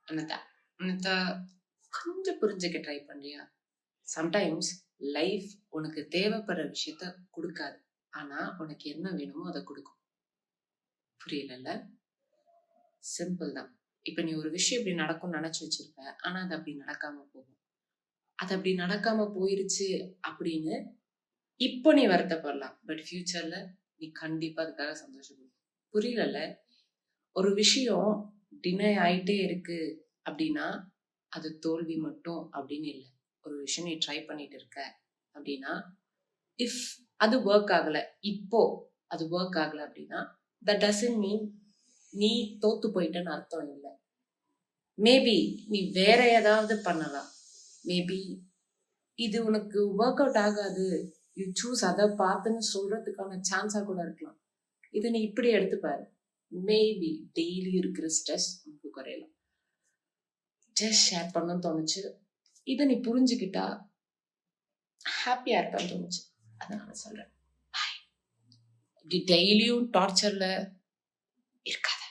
அனதா அனதா கொஞ்சம் புரிஞ்சுக்க ட்ரை பண்றியா? சம்டைம்ஸ் லைஃப் உனக்கு தேவைப்படுற விஷயத்த கொடுக்காது. ஆனா உனக்கு என்ன வேணுமோ அதை கொடுக்கும். புரியலல்ல? சிம்பிள் தான். இப்ப நீ ஒரு விஷயம் இப்படி நடக்கும்னு நினைச்சு வச்சிருப்ப. ஆனா அது அப்படி நடக்காம போகும். அது அப்படி நடக்காம போயிருச்சு அப்படின்னு இப்போ நீ வருத்தப்படலாம். பட் ஃபியூச்சர்ல நீ கண்டிப்பா அதுக்காக சந்தோஷப்படும். புரியலல்ல? ஒரு விஷயம் டினை ஆயிட்டே இருக்கு அப்படின்னா அது தோல்வி மட்டும் அப்படின்னு இல்லை. ஒரு விஷயம் நீ ட்ரை பண்ணிட்டு இருக்க அப்படின்னா இஃப் அது ஒர்க் ஆகல, இப்போ அது ஒர்க் ஆகல அப்படின்னா தட் டசன்ட் மீன் நீ தோத்து போயிட்டேன்னு அர்த்தம் இல்லை. மேபி நீ வேற ஏதாவது பண்ணலாம். மேபி இது உனக்கு ஒர்க் அவுட் ஆகாது, யூ சூஸ் அதை பார்த்துன்னு சொல்றதுக்கான சான்ஸா கூட இருக்கலாம். இதை நீ இப்படி எடுத்துப்பாரு. மேபி டெய்லி இருக்கிற ஸ்ட்ரெஸ் உனக்கு குறையலாம். ஜஸ்ட் ஷேர் பண்ணணும்னு தோணுச்சு. இதை நீ புரிஞ்சுக்கிட்டா ஹாப்பியா இருப்பான்னு தோணுச்சு. அதான் நான் சொல்றேன். இப்படி டெய்லியும் டார்ச்சர்ல இருக்காத.